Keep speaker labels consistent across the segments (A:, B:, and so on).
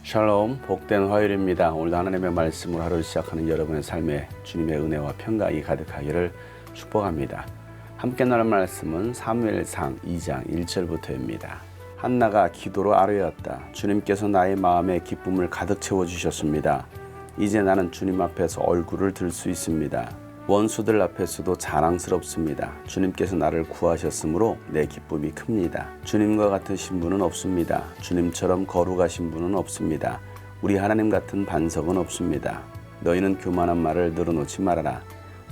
A: 샬롬, 복된 화요일입니다. 오늘도 하나님의 말씀으로 하루를 시작하는 여러분의 삶에 주님의 은혜와 평강이 가득하기를 축복합니다. 함께 나눌 말씀은 사무엘상 2장 1절부터입니다. 한나가 기도로 아뢰었다. 주님께서 나의 마음에 기쁨을 가득 채워주셨습니다. 이제 나는 주님 앞에서 얼굴을 들 수 있습니다. 원수들 앞에서도 자랑스럽습니다. 주님께서 나를 구하셨으므로 내 기쁨이 큽니다. 주님과 같으신 분은 없습니다. 주님처럼 거룩하신 분은 없습니다. 우리 하나님 같은 반석은 없습니다. 너희는 교만한 말을 늘어놓지 말아라.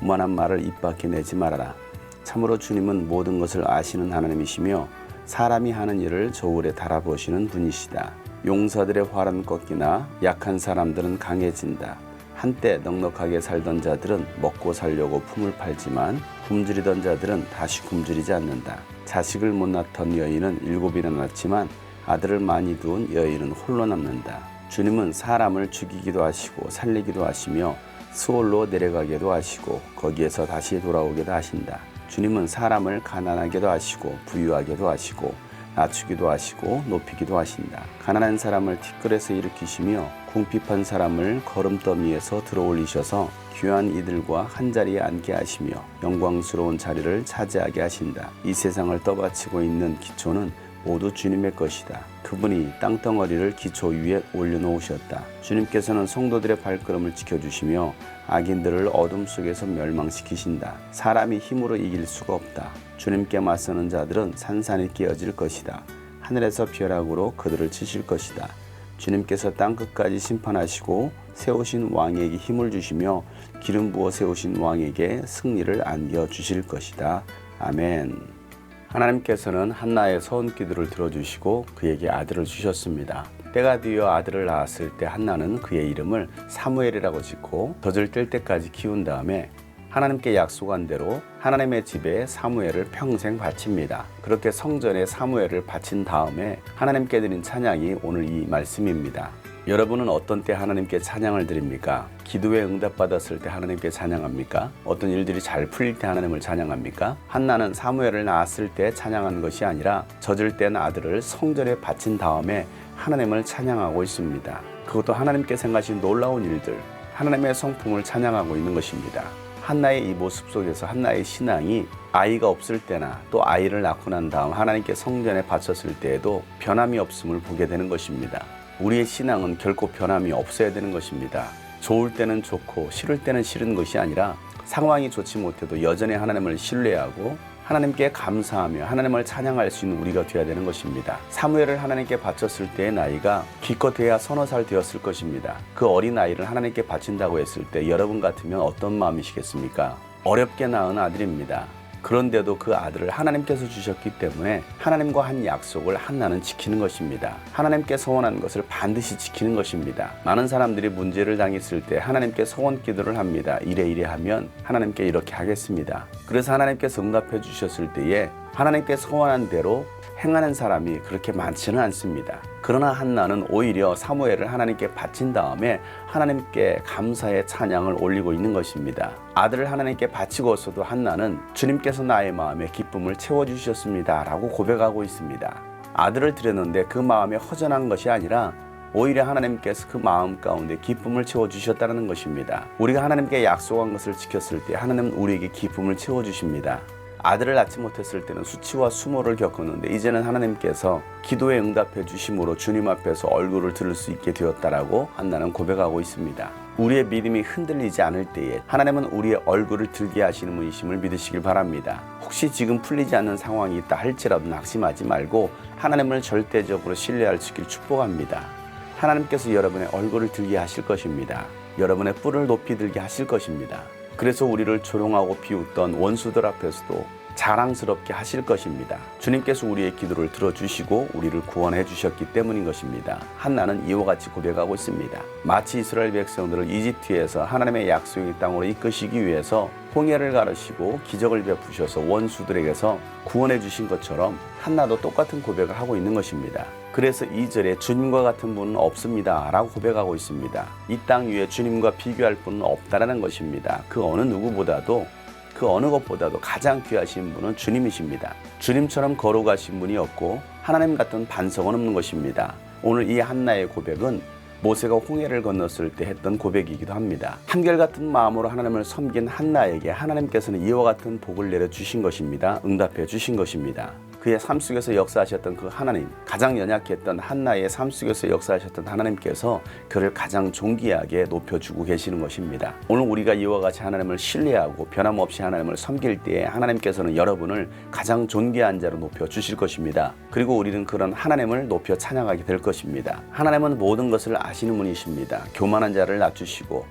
A: 오만한 말을 입 밖에 내지 말아라. 참으로 주님은 모든 것을 아시는 하나님이시며 사람이 하는 일을 저울에 달아보시는 분이시다. 용사들의 활은 꺾이나 약한 사람들은 강해진다. 한때 넉넉하게 살던 자들은 먹고 살려고 품을 팔지만 굶주리던 자들은 다시 굶주리지 않는다. 자식을 못 낳던 여인은 7이나 낳지만 아들을 많이 둔 여인은 홀로 남는다. 주님은 사람을 죽이기도 하시고 살리기도 하시며 스올로 내려가게도 하시고 거기에서 다시 돌아오게도 하신다. 주님은 사람을 가난하게도 하시고 부유하게도 하시고 낮추기도 하시고 높이기도 하신다. 가난한 사람을 티끌에서 일으키시며 궁핍한 사람을 거름더미에서 들어올리셔서 귀한 이들과 한자리에 앉게 하시며 영광스러운 자리를 차지하게 하신다. 이 세상을 떠받치고 있는 기초는 모두 주님의 것이다. 그분이 땅덩어리를 기초 위에 올려놓으셨다. 주님께서는 성도들의 발걸음을 지켜주시며 악인들을 어둠 속에서 멸망시키신다. 사람이 힘으로 이길 수가 없다. 주님께 맞서는 자들은 산산이 깨어질 것이다. 하늘에서 벼락으로 그들을 치실 것이다. 주님께서 땅끝까지 심판하시고 세우신 왕에게 힘을 주시며 기름 부어 세우신 왕에게 승리를 안겨주실 것이다. 아멘. 하나님께서는 한나의 서원 기도를 들어주시고 그에게 아들을 주셨습니다. 때가 되어 아들을 낳았을 때 한나는 그의 이름을 사무엘이라고 짓고 젖을 뗄 때까지 키운 다음에 하나님께 약속한 대로 하나님의 집에 사무엘을 평생 바칩니다. 그렇게 성전에 사무엘을 바친 다음에 하나님께 드린 찬양이 오늘 이 말씀입니다. 여러분은 어떤 때 하나님께 찬양을 드립니까? 기도에 응답받았을 때 하나님께 찬양합니까? 어떤 일들이 잘 풀릴 때 하나님을 찬양합니까? 한나는 사무엘을 낳았을 때 찬양한 것이 아니라 젖을 뗀 아들을 성전에 바친 다음에 하나님을 찬양하고 있습니다. 그것도 하나님께 생각하신 놀라운 일들, 하나님의 성품을 찬양하고 있는 것입니다. 한나의 이 모습 속에서 한나의 신앙이 아이가 없을 때나 또 아이를 낳고 난 다음 하나님께 성전에 바쳤을 때에도 변함이 없음을 보게 되는 것입니다. 우리의 신앙은 결코 변함이 없어야 되는 것입니다. 좋을 때는 좋고 싫을 때는 싫은 것이 아니라 상황이 좋지 못해도 여전히 하나님을 신뢰하고 하나님께 감사하며 하나님을 찬양할 수 있는 우리가 되어야 되는 것입니다. 사무엘을 하나님께 바쳤을 때의 나이가 기껏해야 서너 살 되었을 것입니다. 그 어린 아이를 하나님께 바친다고 했을 때 여러분 같으면 어떤 마음이시겠습니까? 어렵게 낳은 아들입니다. 그런데도 그 아들을 하나님께서 주셨기 때문에 하나님과 한 약속을 한나는 지키는 것입니다. 하나님께 서원한 것을 반드시 지키는 것입니다. 많은 사람들이 문제를 당했을 때 하나님께 서원 기도를 합니다. 이래 하면 하나님께 이렇게 하겠습니다. 그래서 하나님께서 응답해 주셨을 때에 하나님께 서원한 대로 행하는 사람이 그렇게 많지는 않습니다. 그러나 한나는 오히려 사무엘을 하나님께 바친 다음에 하나님께 감사의 찬양을 올리고 있는 것입니다. 아들을 하나님께 바치고서도 한나는 주님께서 나의 마음에 기쁨을 채워주셨습니다 라고 고백하고 있습니다. 아들을 드렸는데 그 마음에 허전한 것이 아니라 오히려 하나님께서 그 마음 가운데 기쁨을 채워주셨다는 것입니다. 우리가 하나님께 약속한 것을 지켰을 때 하나님은 우리에게 기쁨을 채워주십니다. 아들을 낳지 못했을 때는 수치와 수모를 겪었는데 이제는 하나님께서 기도에 응답해 주심으로 주님 앞에서 얼굴을 들을 수 있게 되었다라고 한나는 고백하고 있습니다. 우리의 믿음이 흔들리지 않을 때에 하나님은 우리의 얼굴을 들게 하시는 분이심을 믿으시길 바랍니다. 혹시 지금 풀리지 않는 상황이 있다 할지라도 낙심하지 말고 하나님을 절대적으로 신뢰할 수 있기를 축복합니다. 하나님께서 여러분의 얼굴을 들게 하실 것입니다. 여러분의 뿔을 높이 들게 하실 것입니다. 그래서 우리를 조롱하고 비웃던 원수들 앞에서도 자랑스럽게 하실 것입니다. 주님께서 우리의 기도를 들어주시고 우리를 구원해 주셨기 때문인 것입니다. 한나는 이와 같이 고백하고 있습니다. 마치 이스라엘 백성들을 이집트에서 하나님의 약속의 땅으로 이끄시기 위해서 홍해를 가르시고 기적을 베푸셔서 원수들에게서 구원해 주신 것처럼 한나도 똑같은 고백을 하고 있는 것입니다. 그래서 2절에 주님과 같은 분은 없습니다 라고 고백하고 있습니다. 이 땅 위에 주님과 비교할 분은 없다라는 것입니다. 그 어느 누구보다도 그 어느 것보다도 가장 귀하신 분은 주님이십니다. 주님처럼 거룩하신 분이 없고 하나님 같은 반석은 없는 것입니다. 오늘 이 한나의 고백은 모세가 홍해를 건넜을 때 했던 고백이기도 합니다. 한결같은 마음으로 하나님을 섬긴 한나에게 하나님께서는 이와 같은 복을 내려주신 것입니다. 응답해 주신 것입니다. 그의 삶 속에서 역사하셨던 그 하나님, 가장 연약했던 한나의 삶 속에서 역사하셨던 하나님께서 그를 가장 존귀하게 높여주고 계시는 것입니다. 오늘 우리가 이와 같이 하나님을 신뢰하고 변함없이 하나님을 섬길 때에 하나님께서는 여러분을 가장 존귀한 자로 높여주실 것입니다. 그리고 우리는 그런 하나님을 높여 찬양하게 될 것입니다. 하나님은 모든 것을 아시는 분이십니다. 교만한 자를 낮추시고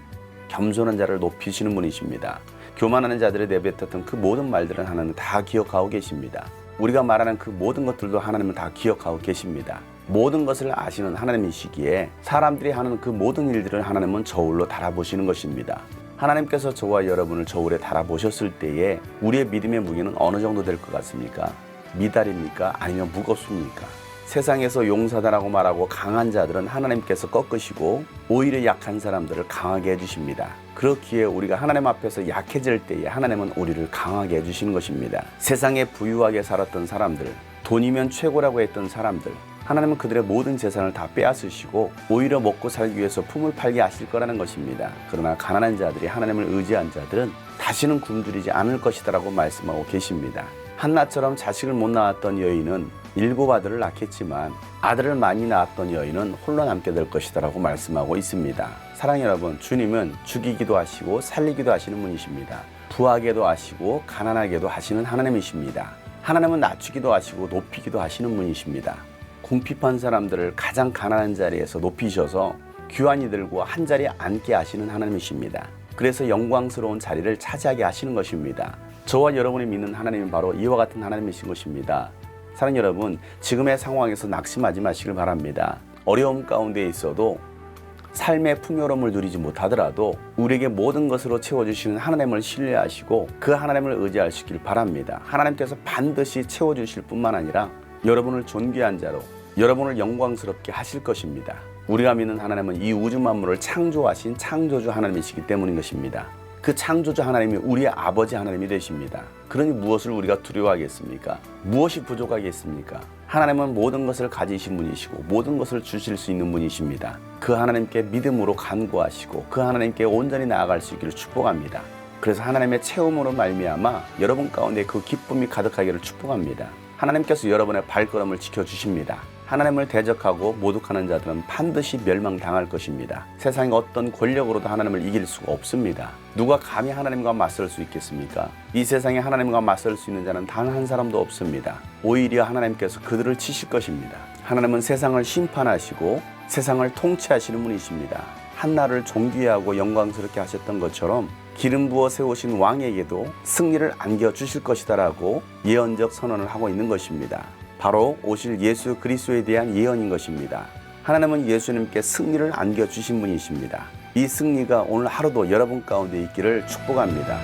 A: 겸손한 자를 높이시는 분이십니다. 교만하는 자들이 내뱉었던 그 모든 말들은 하나님은 다 기억하고 계십니다. 우리가 말하는 그 모든 것들도 하나님은 다 기억하고 계십니다. 모든 것을 아시는 하나님이시기에 사람들이 하는 그 모든 일들을 하나님은 저울로 달아보시는 것입니다. 하나님께서 저와 여러분을 저울에 달아보셨을 때에 우리의 믿음의 무게는 어느 정도 될 것 같습니까? 미달입니까? 아니면 무겁습니까? 세상에서 용사다라고 말하고 강한 자들은 하나님께서 꺾으시고 오히려 약한 사람들을 강하게 해주십니다. 그렇기에 우리가 하나님 앞에서 약해질 때에 하나님은 우리를 강하게 해주시는 것입니다. 세상에 부유하게 살았던 사람들, 돈이면 최고라고 했던 사람들, 하나님은 그들의 모든 재산을 다 빼앗으시고 오히려 먹고 살기 위해서 품을 팔게 하실 거라는 것입니다. 그러나 가난한 자들이 하나님을 의지한 자들은 다시는 굶주리지 않을 것이다라고 말씀하고 계십니다. 한나처럼 자식을 못 낳았던 여인은 7 아들을 낳겠지만 아들을 많이 낳았던 여인은 홀로 남게 될 것이다라고 말씀하고 있습니다. 사랑하는 여러분, 주님은 죽이기도 하시고 살리기도 하시는 분이십니다. 부하게도 하시고 가난하게도 하시는 하나님이십니다. 하나님은 낮추기도 하시고 높이기도 하시는 분이십니다. 궁핍한 사람들을 가장 가난한 자리에서 높이셔서 귀환이 들고 한 자리에 앉게 하시는 하나님이십니다. 그래서 영광스러운 자리를 차지하게 하시는 것입니다. 저와 여러분이 믿는 하나님은 바로 이와 같은 하나님이신 것입니다. 사랑하는 여러분, 지금의 상황에서 낙심하지 마시길 바랍니다. 어려움 가운데 있어도 삶의 풍요로움을 누리지 못하더라도 우리에게 모든 것으로 채워주시는 하나님을 신뢰하시고 그 하나님을 의지하시길 바랍니다. 하나님께서 반드시 채워주실 뿐만 아니라 여러분을 존귀한 자로, 여러분을 영광스럽게 하실 것입니다. 우리가 믿는 하나님은 이 우주 만물을 창조하신 창조주 하나님이시기 때문인 것입니다. 그 창조주 하나님이 우리의 아버지 하나님이 되십니다. 그러니 무엇을 우리가 두려워하겠습니까? 무엇이 부족하겠습니까? 하나님은 모든 것을 가지신 분이시고 모든 것을 주실 수 있는 분이십니다. 그 하나님께 믿음으로 간구하시고 그 하나님께 온전히 나아갈 수 있기를 축복합니다. 그래서 하나님의 체험으로 말미암아 여러분 가운데 그 기쁨이 가득하기를 축복합니다. 하나님께서 여러분의 발걸음을 지켜주십니다. 하나님을 대적하고 모독하는 자들은 반드시 멸망당할 것입니다. 세상의 어떤 권력으로도 하나님을 이길 수가 없습니다. 누가 감히 하나님과 맞설 수 있겠습니까? 이 세상에 하나님과 맞설 수 있는 자는 단 한 사람도 없습니다. 오히려 하나님께서 그들을 치실 것입니다. 하나님은 세상을 심판하시고 세상을 통치하시는 분이십니다. 한나를 존귀하고 영광스럽게 하셨던 것처럼 기름 부어 세우신 왕에게도 승리를 안겨주실 것이다라고 예언적 선언을 하고 있는 것입니다. 바로 오실 예수 그리스도에 대한 예언인 것입니다. 하나님은 예수님께 승리를 안겨주신 분이십니다. 이 승리가 오늘 하루도 여러분 가운데 있기를 축복합니다.